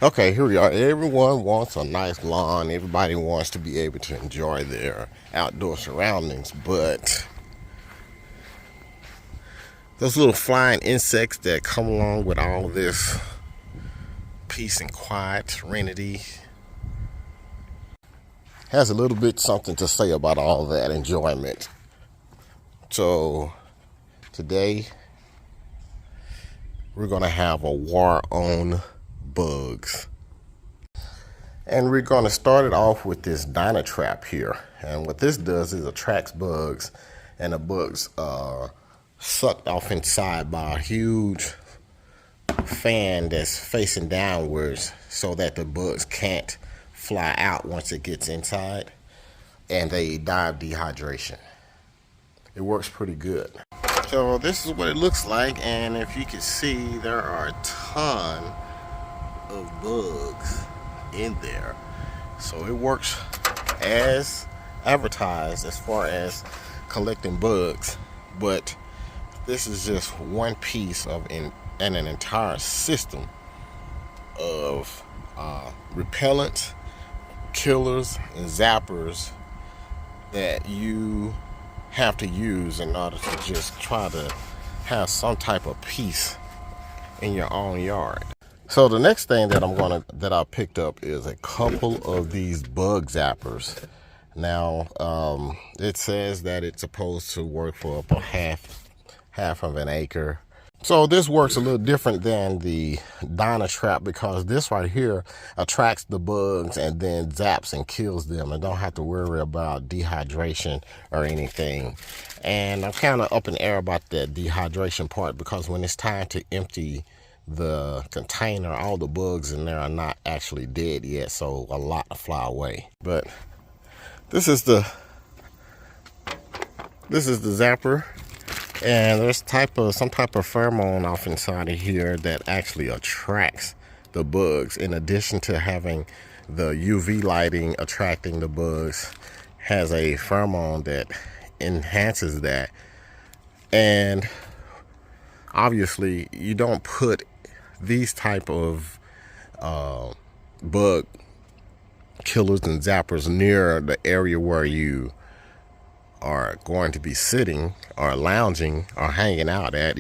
Okay, here we are. Everyone wants a nice lawn. Everybody wants to be able to enjoy their outdoor surroundings, but those little flying insects that come along with all of this peace and quiet, serenity, has a little bit something to say about all that enjoyment. So today we're going to have a war on bugs. And we're going to start it off with this Dynatrap here. And what this does is attracts bugs, and the bugs are sucked off inside by a huge fan that's facing downwards so that the bugs can't fly out once it gets inside, and they die of dehydration. It works pretty good. So this is what it looks like, and if you can see, there are a ton of bugs in there. So it works as advertised as far as collecting bugs, but this is just one piece of an entire system of repellents, killers, and zappers that you have to use in order to just try to have some type of peace in your own yard. So the next thing that I picked up is a couple of these bug zappers. Now it says that it's supposed to work for up a half of an acre. So this works a little different than the Dynatrap, because this right here attracts the bugs and then zaps and kills them, and don't have to worry about dehydration or anything. And I'm kind of up in the air about the dehydration part, because when it's time to empty the container, all the bugs in there are not actually dead yet, so a lot to fly away. But this is the zapper, and there's some type of pheromone off inside of here that actually attracts the bugs. In addition to having the UV lighting attracting the bugs, has a pheromone that enhances that. And obviously you don't put these type of bug killers and zappers near the area where you are going to be sitting or lounging or hanging out at.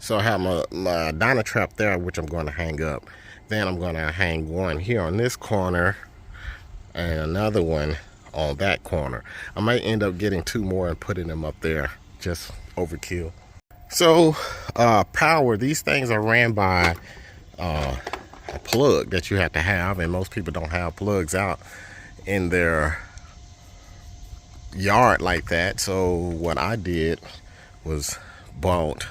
So I have my Dynatrap there, which I'm going to hang up. Then I'm going to hang one here on this corner and another one on that corner. I might end up getting two more and putting them up there, just overkill. So power, these things are ran by a plug that you have to have, and most people don't have plugs out in their yard like that. So what I did was bought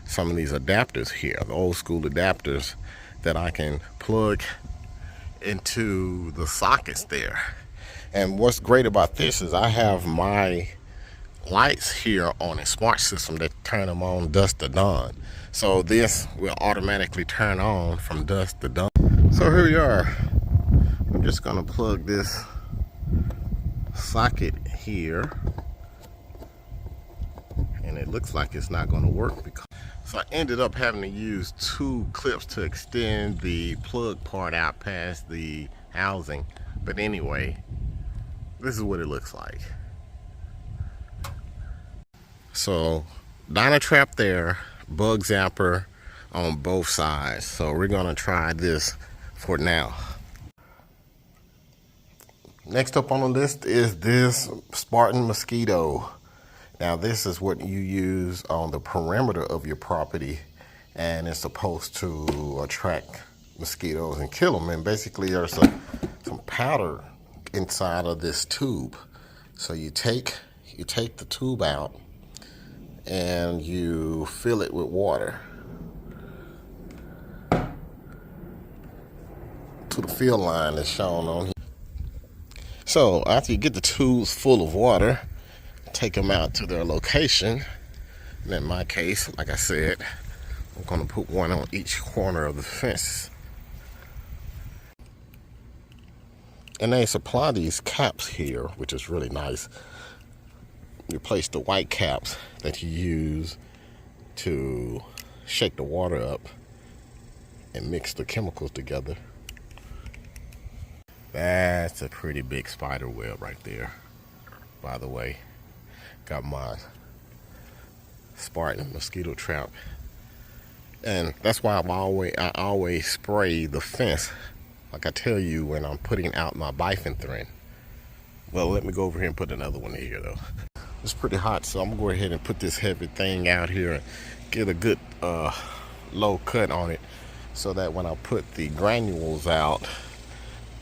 some of these adapters here, the old school adapters that I can plug into the sockets there. And what's great about this is I have my lights here on a smart system that turn them on dusk to dawn. So this will automatically turn on from dusk to dawn. So here we are. I'm just gonna plug this socket here, and it looks like it's not gonna work, because so I ended up having to use two clips to extend the plug part out past the housing. But anyway, this is what it looks like. So Dynatrap there, bug zapper on both sides. So we're gonna try this for now. Next up on the list is this Spartan mosquito. Now this is what you use on the perimeter of your property, and it's supposed to attract mosquitoes and kill them. And basically there's some powder inside of this tube. So you take the tube out and you fill it with water to the fill line that's shown on here. So after you get the tubes full of water, take them out to their location. And in my case, like I said, I'm gonna put one on each corner of the fence. And they supply these caps here, which is really nice. Replace the white caps that you use to shake the water up and mix the chemicals together. That's a pretty big spider web right there, by the way. Got my Spartan mosquito trap. And that's why I always spray the fence, like I tell you, when I'm putting out my bifenthrin. Well, let me go over here and put another one in here, though. It's pretty hot, so I'm going to go ahead and put this heavy thing out here and get a good low cut on it, so that when I put the granules out,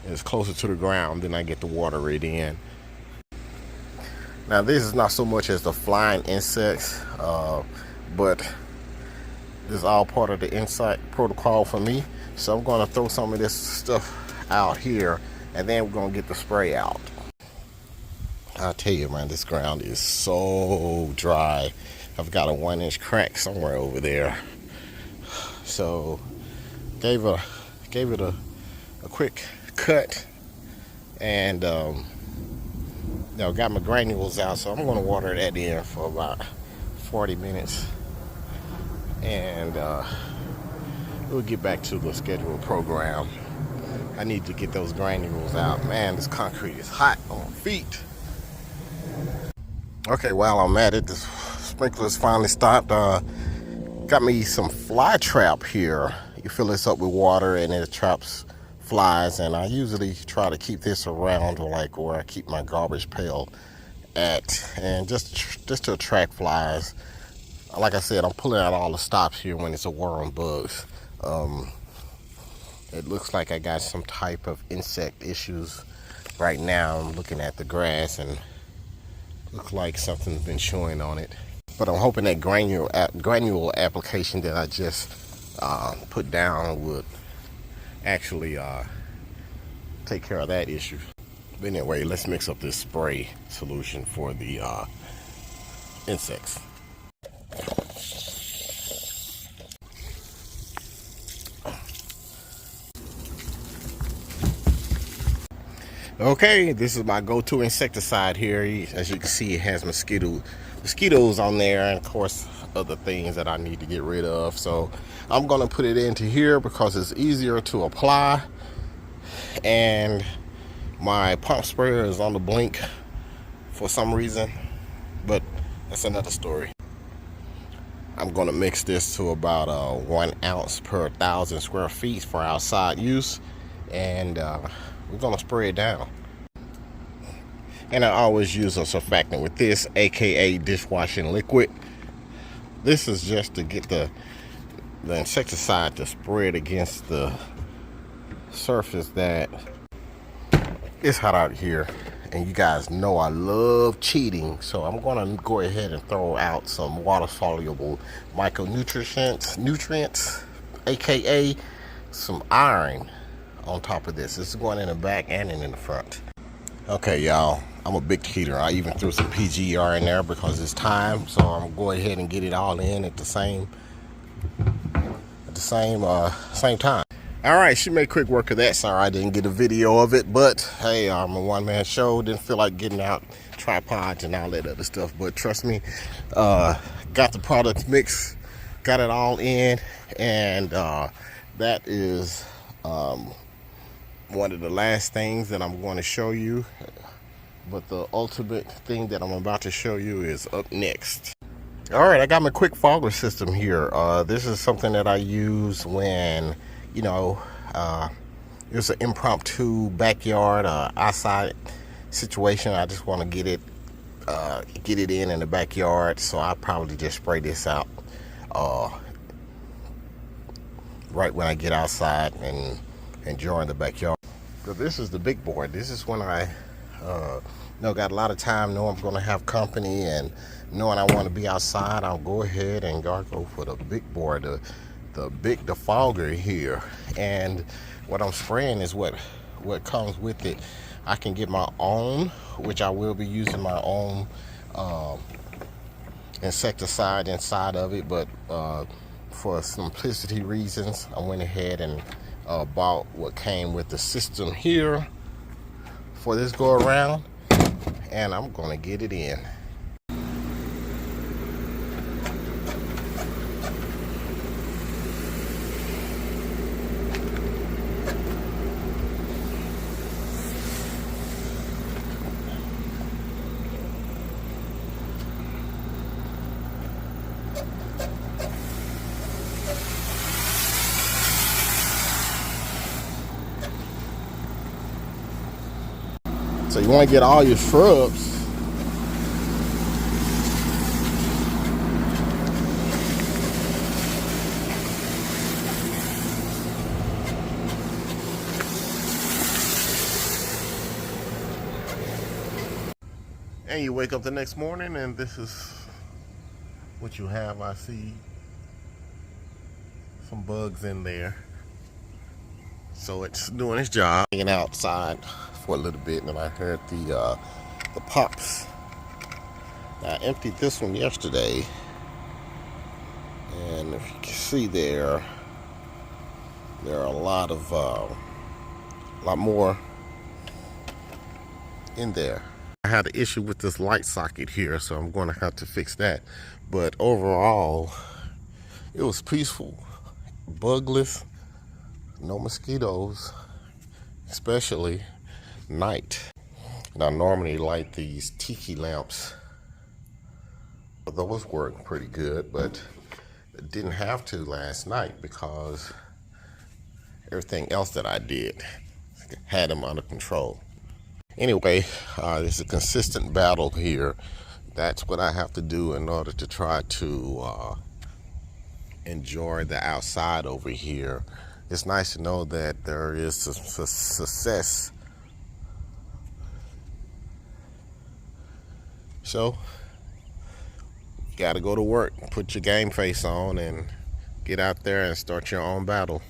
it's closer to the ground, then I get to water it in. Now, this is not so much as the flying insects, but this is all part of the insect protocol for me. So I'm going to throw some of this stuff out here, and then we're going to get the spray out. I tell you, man, this ground is so dry. I've got a 1-inch crack somewhere over there. So gave it a quick cut, and got my granules out. So I'm going to water that in for about 40 minutes, and we'll get back to the scheduled program. I need to get those granules out. Man, this concrete is hot on feet. Okay, while I'm at it, the sprinklers finally stopped. Got me some fly trap here. You fill this up with water and it traps flies, and I usually try to keep this around like where I keep my garbage pail at, and just to attract flies. Like I said, I'm pulling out all the stops here when it's a worm bugs. It looks like I got some type of insect issues right now. I'm looking at the grass and looks like something's been showing on it. But I'm hoping that granule application that I just put down would actually take care of that issue. But anyway, let's mix up this spray solution for the insects. Okay, this is my go-to insecticide here. As you can see, it has mosquitoes on there, and of course other things that I need to get rid of. So I'm gonna put it into here because it's easier to apply, and my pump sprayer is on the blink for some reason, but that's another story. I'm gonna mix this to about 1 ounce per 1,000 square feet for outside use, and we're gonna spray it down. And I always use a surfactant with this, aka dishwashing liquid. This is just to get the insecticide to spread against the surface. That it's hot out here, and you guys know I love cheating, so I'm gonna go ahead and throw out some water soluble nutrients, aka some iron on top of this. This is going in the back and in the front. Okay, y'all, I'm a big cheater. I even threw some PGR in there because it's time, so I'm gonna go ahead and get it all in at the same time. All right, she made quick work of that. Sorry I didn't get a video of it, but hey, I'm a one-man show. Didn't feel like getting out tripods and all that other stuff, but trust me, got the product mix, got it all in, and that is one of the last things that I'm going to show you. But the ultimate thing that I'm about to show you is up next. All right, I got my quick fogger system here. This is something that I use when, it's an impromptu backyard outside situation. I just want to get it in the backyard. So I probably just spray this out right when I get outside and enjoying the backyard. So this is the big board. This is when I got a lot of time, know I'm going to have company, and knowing I want to be outside, I'll go ahead and go for the big board, the big defogger here. And what I'm spraying is what comes with it. I can get my own, which I will be using my own insecticide inside of it, but for simplicity reasons, I went ahead and bought what came with the system here for this go around, and I'm gonna get it in. So you want to get all your shrubs. And you wake up the next morning and this is what you have. I see some bugs in there. So it's doing its job. Hanging outside for a little bit and I heard the pops. I emptied this one yesterday. And if you can see there are a lot more in there. I had an issue with this light socket here, so I'm going to have to fix that. But overall, it was peaceful, bugless, no mosquitoes, especially night. And I normally light these tiki lamps. Those work pretty good, but I didn't have to last night because everything else that I did had them under control. Anyway, it's a consistent battle here. That's what I have to do in order to try to enjoy the outside over here. It's nice to know that there is success. So, you gotta go to work, put your game face on, and get out there and start your own battle.